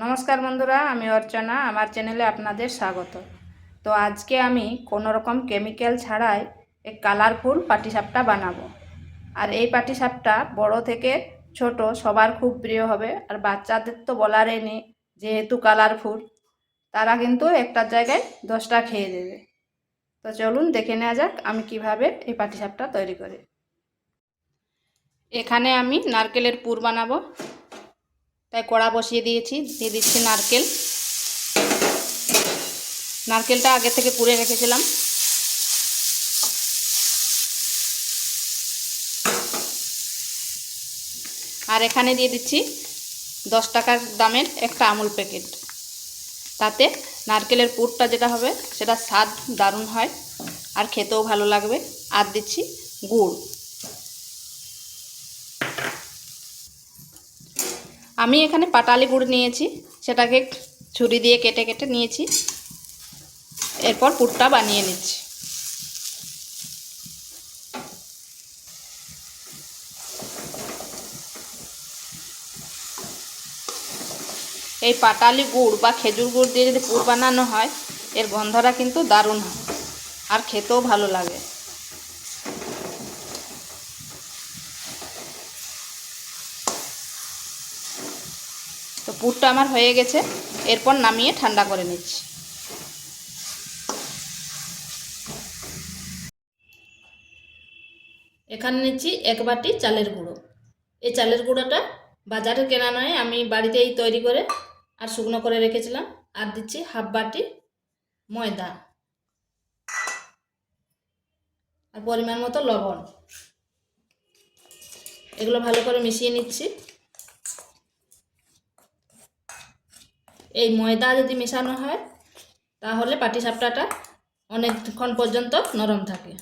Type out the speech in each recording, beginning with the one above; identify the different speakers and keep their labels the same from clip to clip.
Speaker 1: নমস্কার বন্ধুরা, আমি অর্চনা। আমার চ্যানেলে আপনাদের স্বাগত। তো আজকে আমি কোনো রকম কেমিক্যাল ছাড়াই এক কালারফুল পাটিসাপটা বানাবো। আর এই পাটিসাপটা বড় থেকে ছোট সবার খুব প্রিয় হবে। আর বাচ্চাদের তো বলারই নেই, যেহেতু কালারফুল তারা কিন্তু একটার জায়গায় 10টা খেয়ে দেবে। তো চলুন দেখে নেওয়া যাক আমি কিভাবে এই পাটিসাপটা তৈরি করি। এখানে আমি নারকেলের পুর বানাবো, তাই কড়া বসিয়ে দিয়েছি। দিয়ে দিচ্ছি নারকেল। নারকেলটা আগে থেকে কুড়ে রেখেছিলাম। আর এখানে দিয়ে দিচ্ছি 10 টাকার দামের একটা আমুল প্যাকেট। তাতে নারকেলের পুরটা যেটা হবে সেটা স্বাদ দারুণ হয় আর খেতেও ভালো লাগবে। আর দিচ্ছি গুড়। আমি এখানে পাটালি গুড় নিয়েছি, সেটাকে ছুরি দিয়ে কেটে কেটে নিয়েছি। এরপর পুরটা বানিয়ে নিচ্ছি। এই পাটালি গুড় বা খেজুর গুড় দিয়ে যদি পুর বানানো হয়, এর গন্ধটা কিন্তু দারুণ হয় আর খেতেও ভালো লাগে। তো পুরটা আমার হয়ে গেছে। এরপর নামিয়ে ঠান্ডা করে নিচ্ছি। এখানে নিচ্ছি 1 বাটি চালের গুঁড়ো। এই চালের গুঁড়োটা বাজারে কেনা নয়, আমি বাড়িতেই তৈরি করে আর শুকনো করে রেখেছিলাম। আর দিচ্ছি 1/2 বাটি ময়দা আর পরিমাণ মতো লবণ। এগুলো ভালো করে মিশিয়ে নিচ্ছি। এই ময়দা যদি মেশানো হয় তাহলে পাটিসাপটাটা অনেকক্ষণ পর্যন্ত নরম থাকে।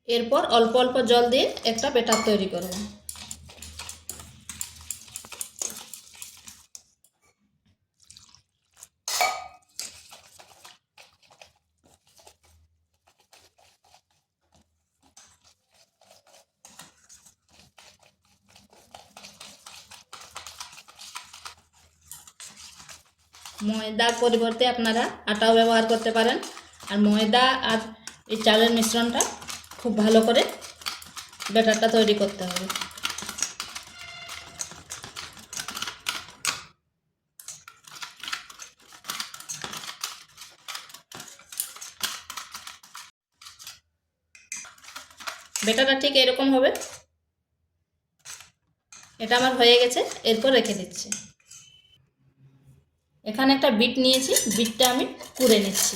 Speaker 1: এরপর অল্প অল্প জল দিয়ে একটা ব্যাটার তৈরি করব। ময়দার পরিবর্তে আপনারা আটাও ব্যবহার করতে পারেন। আর ময়দা আর এই চালের মিশ্রণটা খুব ভালো করে ব্যাটারটা তৈরি করতে হবে। ব্যাটারটা ঠিক এরকম হবে। এটা আমার হয়ে গেছে। এরপর রেখে দিচ্ছি। এখানে একটা বিট নিয়েছি, বিটটা আমি কুড়ে নিচ্ছি।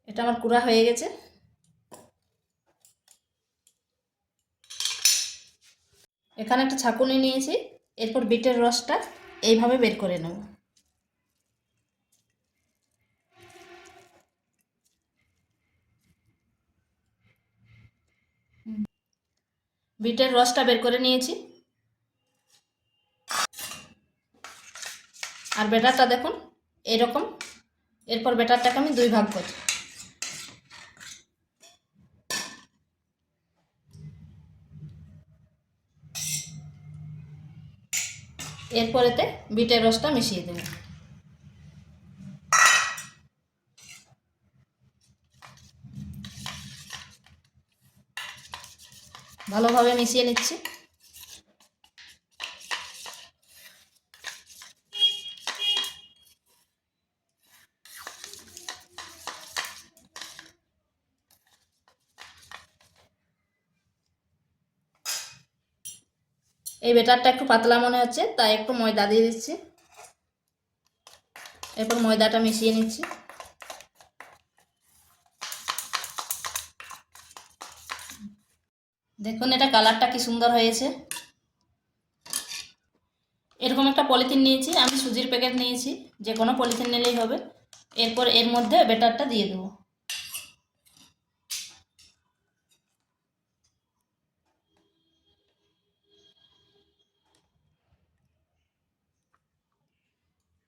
Speaker 1: এটা আমার কুড়া হয়ে গেছে। এখানে একটা ছাঁকুনি নিয়েছি। এরপর বিটের রসটা এইভাবে বের করে নেব। বিটের রসটা বের করে নিয়েছি। আর ব্যাটারটা দেখুন এরকম। এরপর ব্যাটারটাকে আমি 2 ভাগ করছি। এরপর এতে বিটের রসটা মিশিয়ে দেব। ভালোভাবে মিশিয়ে নিচ্ছি। এই ব্যাটারটা একটু পাতলা মনে হচ্ছে, তাই একটু ময়দা দিয়ে দিচ্ছি। এরপর ময়দাটা মিশিয়ে নিচ্ছি। দেখুন এটা কালারটা কি সুন্দর হয়েছে। এরকম একটা পলিথিন নিয়েছি, আমি সুজির প্যাকেট নিয়েছি, যে কোনো পলিথিন নিলেই হবে। এরপর এর মধ্যে ব্যাটারটা দিয়ে দেবো।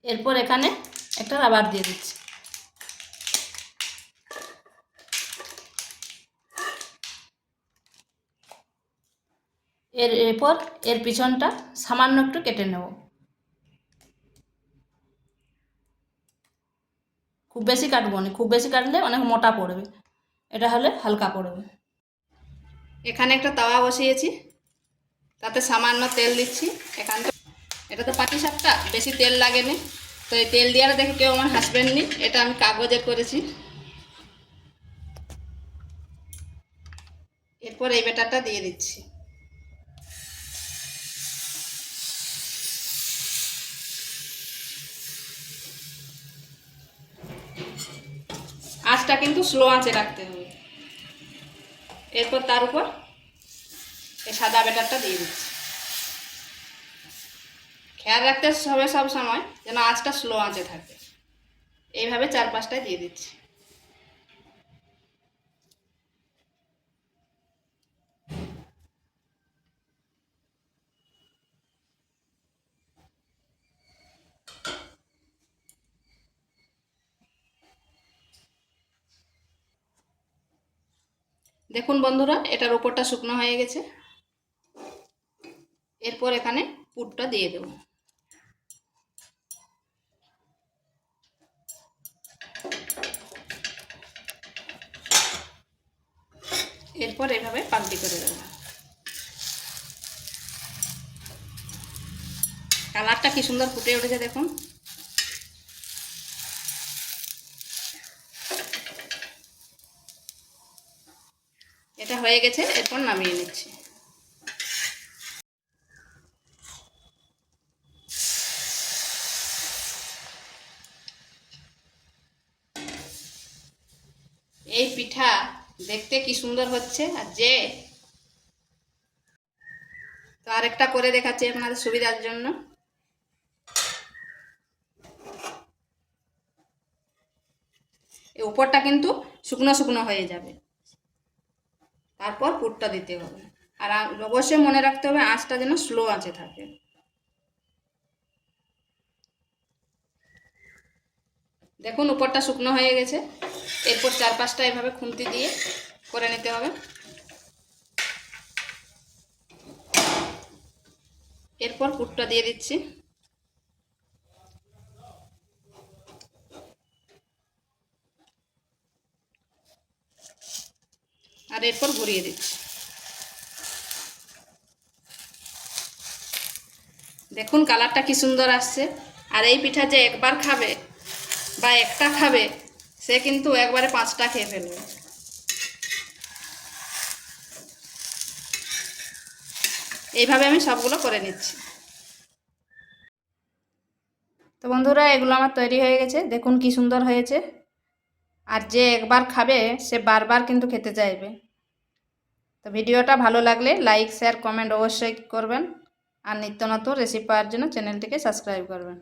Speaker 1: এরপর এখানে একটা রাবার দিয়ে দিচ্ছি। এরপর এর পিছনটা সামান্য একটু কেটে নেব। খুব বেশি কাটবো না, খুব বেশি কাটলে অনেক মোটা পড়বে, এটা হলে হালকা পড়বে। এখানে একটা তাওয়া বসিয়েছি, তাতে সামান্য তেল দিচ্ছি। এটা তো পাটিসাপটা, বেশি তেল লাগেনি, তো এই তেল দেওয়াটা দেখে কেউ আমার হাসবেন নি, এটা আমি কাগজের করেছি। এরপর এই ব্যাটারটা দিয়ে দিচ্ছি। আঁচটা কিন্তু স্লো আঁচে রাখতে হবে। এরপর তার উপর এই সাদা ব্যাটারটা দিয়ে দিচ্ছি। খেয়াল রাখতে হবে সব সময় যেন আঁচটা স্লো আঁচে থাকে। এইভাবে 4-5টায় দিয়ে দিচ্ছি। দেখুন বন্ধুরা, এটার উপরটা শুকনো হয়ে গেছে। এরপর এখানে পুরটা দিয়ে দেব। এরপর এভাবে পাল্টি করে দেব। কালারটা কি সুন্দর ফুটে উঠেছে দেখুন। এটা হয়ে গেছে, এরপর নামিয়ে নিচ্ছি। এই পিঠা দেখতে কি সুন্দর হচ্ছে, আর তো আরেকটা করে দেখাচ্ছি আপনাদের সুবিধার জন্য। এই উপরটা কিন্তু শুকনো শুকনো হয়ে যাবে, তারপর পুরটা দিতে হবে। আর অবশ্যই মনে রাখতে হবে আঁচটা যেন স্লো আঁচে থাকে। দেখুন উপরটা শুকনো হয়ে গেছে। এরপর 4-5টা এভাবে খুন্তি দিয়ে করে নিতে হবে। এরপর পুরটা দিয়ে দিচ্ছি। আর এরপর ঘুরিয়ে দিচ্ছি। দেখুন কালারটা কি সুন্দর আসছে। আর এই পিঠা যে একবার খাবে বা একটা খাবে, সে কিন্তু একবারে 5টা খেয়ে ফেলবে। এইভাবে আমি সবগুলো করে নিচ্ছি। তো বন্ধুরা, এগুলো আমার তৈরি হয়ে গেছে, দেখুন কি সুন্দর হয়েছে। আর যে একবার খাবে সে বারবার কিন্তু খেতে চাইবে। তো ভিডিওটা ভালো লাগলে লাইক, শেয়ার, কমেন্ট অবশ্যই করবেন। আর নিত্য নতুন রেসিপি পাওয়ার জন্য চ্যানেলটিকে সাবস্ক্রাইব করবেন।